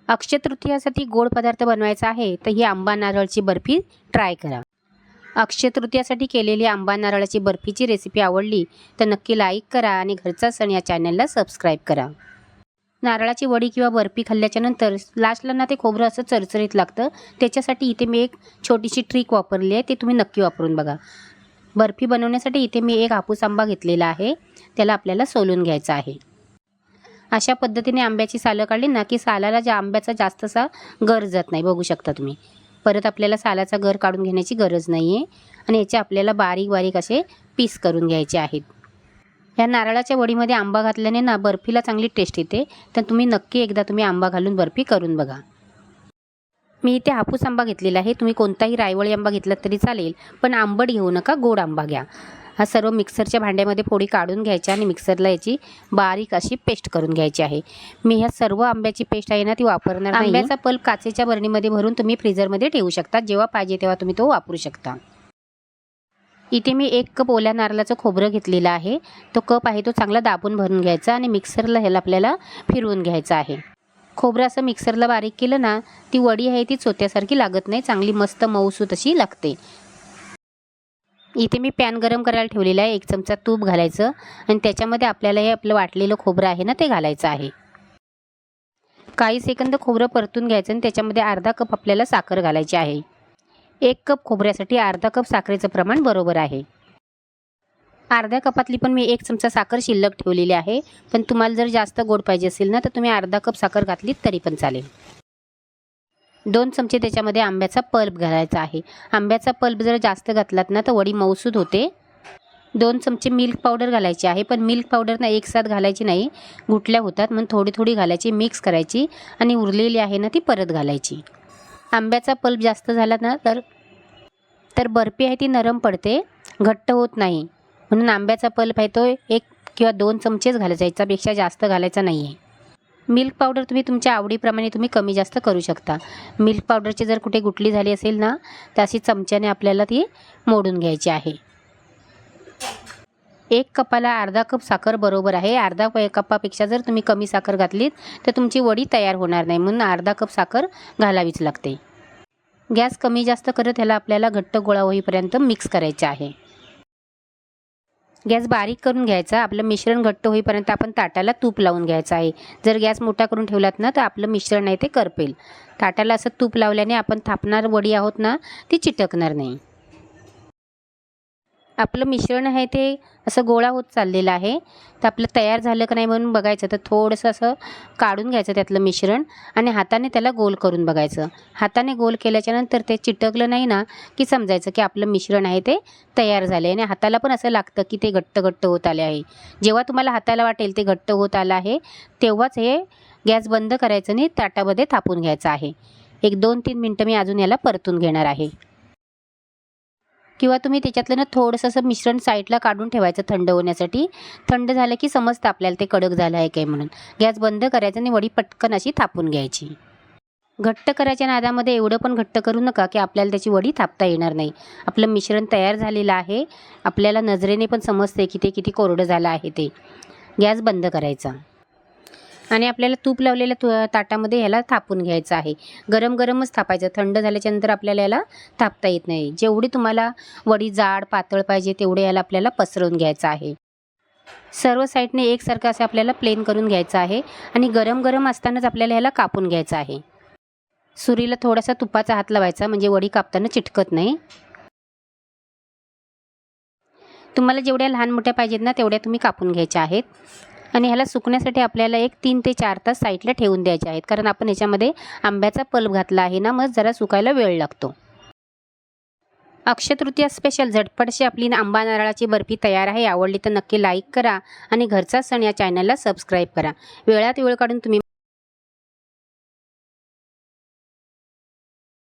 अक्षय तृतीयासाठी गोड पदार्थ बनवायचा आहे तर ही आंबा नारळची बर्फी ट्राय करा। अक्षय तृतीयासाठी केलेली आंबा नारळाची बर्फीची रेसिपी आवडली तर नक्की लाईक करा आणि घरचा सण या चॅनलला सबस्क्राईब करा। नारळाची वडी किंवा बर्फी खाल्ल्याच्या नंतर लास्टला ना ते खोबरं असं चरचरीत लागतं, त्याच्यासाठी इथे मी एक छोटीशी ट्रिक वापरली आहे, ते तुम्ही नक्की वापरून बघा। बर्फी बनवण्यासाठी इथे मी एक हापूस आंबा घेतलेला आहे, त्याला आपल्याला सोलून घ्यायचा आहे। अशा पद्धतीने आंब्याची सालं काढली ना की सालाला ज्या आंब्याचा जास्तसा गर जात नाही, बघू शकता तुम्ही। परत आपल्याला सालाचा गर काढून घेण्याची गरज नाही आहे आणि याचे आपल्याला बारीक बारीक असे पीस करून घ्यायचे आहेत। या नारळाच्या वडीमध्ये आंबा घातल्याने ना बर्फीला चांगली टेस्ट येते, तर तुम्ही नक्की एकदा आंबा घालून बर्फी करून बघा। मी इथे हापूस आंबा घेतलेला आहे, तुम्ही कोणताही रायवळी आंबा घेतला तरी चालेल, पण आंबट घेऊ नका, गोड आंबा घ्या। हा सर्व मिक्सरच्या भांड्यामध्ये फोडी काढून घ्यायची आणि मिक्सरला याची बारीक अशी पेस्ट करून घ्यायची आहे। मी ह्या सर्व आंब्याची पेस्ट आहे ना ती वापरणार नाही। आंब्याचा पल्प काचेच्या बरणीमध्ये भरून तुम्ही फ्रीजरमध्ये ठेवू शकता, जेव्हा पाहिजे तेव्हा तुम्ही तो वापरू शकता। इथे मी 1 कप ओल्या नारळाचं खोबरं घेतलेलं आहे, तो कप आहे तो चांगला दाबून भरून घ्यायचा आणि मिक्सरला ह्याला आपल्याला फिरवून घ्यायचं आहे। खोबरं असं मिक्सरला बारीक केलं ना ती वडी आहे ती चोत्यासारखी लागत नाही, चांगली मस्त मऊसूत अशी लागते। इथे मी पॅन गरम करायला ठेवलेला आहे, 1 चमचा तूप घालायचं आणि त्याच्यामध्ये आपल्याला हे आपलं वाटलेलं खोबरं आहे ना ते घालायचं आहे। काही सेकंद खोबरं परतून घ्यायचं आणि त्याच्यामध्ये अर्धा कप आपल्याला साखर घालायची आहे। 1 कप खोबऱ्यासाठी अर्धा कप साखरेचं प्रमाण बरोबर आहे। अर्ध्या कपातली पण मी 1 चमचा साखर शिल्लक ठेवलेली आहे, पण तुम्हाला जर जास्त गोड पाहिजे असेल ना तर तुम्ही अर्धा कप साखर घातलीत तरी पण चालेल। 2 चमचे त्याच्यामध्ये आंब्याचा पल्प घालायचा आहे। आंब्याचा पल्प जर जास्त घातलात ना तर वडी मऊसूद होते। 2 चमचे मिल्क पावडर घालायची आहे, पण मिल्क पावडर ना एकसाथ घालायची नाही, गुठल्या होतात, म्हणून थोडी थोडी घालायची, मिक्स करायची आणि उरलेली आहे ना ती परत घालायची। आंब्याचा पल्प जास्त झाला ना तर बर्फी आहे ती नरम पडते, घट्ट होत नाही, म्हणून आंब्याचा पल्प आहे तो 1 किंवा 2 चमचेच घालायचा, याच्यापेक्षा जास्त घालायचा नाही आहे। मिल्क पावडर तुम्ही तुमच्या आवडीप्रमाणे तुम्ही कमी जास्त करू शकता। मिल्क पावडरची जर कुठे गुठली झाली असेल ना तर अशी चमच्याने आपल्याला ती मोडून घ्यायची आहे। 1 कपाला अर्धा कप साखर बरोबर आहे। अर्धा कपापेक्षा जर तुम्ही कमी साखर घातलीत तर तुमची वडी तयार होणार नाही, म्हणून अर्धा कप साखर घालावीच लागते। गॅस कमी जास्त करत ह्याला आपल्याला घट्ट गोळा होईपर्यंत मिक्स करायचे आहे। गॅस बारीक करून घ्यायचा, आपलं मिश्रण घट्ट होईपर्यंत आपण ताटाला तूप लावून घ्यायचं आहे। जर गॅस मोठा करून ठेवलात ना तर आपलं मिश्रण आहे ते करपेल। ताटाला असं तूप लावल्याने आपण थापणार वडी आहोत ना ती चिटकणार नाही। आपलं मिश्रण आहे ते असं गोळा होत चाललेलं आहे, तर आपलं तयार झालं का नाही म्हणून बघायचं, तर थोडंसं असं काढून घ्यायचं त्यातलं मिश्रण आणि हाताने त्याला गोल करून बघायचं। हाताने गोल केल्याच्यानंतर ते चिटकलं नाही ना की समजायचं की आपलं मिश्रण आहे ते तयार झाले आणि हाताला पण असं लागतं की ते घट्ट घट्ट होत आले आहे। जेव्हा तुम्हाला हाताला वाटेल ते घट्ट होत आलं आहे तेव्हाच हे गॅस बंद करायचं आणि ताटामध्ये थापून घ्यायचं आहे। 1-2-3 मिनटं मी अजून याला परतून घेणार आहे, किंवा तुम्ही त्याच्यातलं ना थोडंसं असं मिश्रण साईडला काढून ठेवायचं थंड होण्यासाठी। थंड झालं की समजतं आपल्याला ते कडक झालं आहे काय म्हणून। गॅस बंद करायचं आणि वडी पटकन अशी थापून घ्यायची। घट्ट करायच्या नादामध्ये एवढं पण घट्ट करू नका की आपल्याला त्याची वडी थापता येणार नाही। आपलं मिश्रण तयार झालेलं आहे, आपल्याला नजरेने पण समजते की ते किती कोरडं झालं आहे ते। गॅस बंद करायचा आणि आपल्याला तूप लावलेल्या ताटामध्ये ह्याला थापून घ्यायचं आहे। गरम गरमच थापायचं, थंड झाल्याच्यानंतर आपल्याला याला थापता येत नाही। जेवढी तुम्हाला वडी जाड पातळ पाहिजे तेवढे याला आपल्याला पसरवून घ्यायचं आहे। सर्व साईडने एकसारखं असं आपल्याला प्लेन करून घ्यायचं आहे आणि गरम गरम असतानाच आपल्याला ह्याला कापून घ्यायचं आहे। सुरीला थोडासा तुपाचा हात लावायचा म्हणजे वडी कापताना चिटकत नाही। तुम्हाला जेवढ्या लहान मोठ्या पाहिजेत ना तेवढ्या तुम्ही कापून घ्यायच्या आहेत आणि ह्याला सुकण्यासाठी आपल्याला 3 ते 4 तास साईडला ठेवून द्यायचे आहेत, कारण आपण याच्यामध्ये आंब्याचा पल्प घातला आहे ना, मग जरा सुकायला वेळ लागतो। अक्षय तृतीया स्पेशल झटपटशी आपली आंबा नारळाची बर्फी तयार आहे। आवडली तर नक्की लाईक करा आणि घरचा सण या चॅनलला सबस्क्राईब करा। वेळात वेळ काढून तुम्ही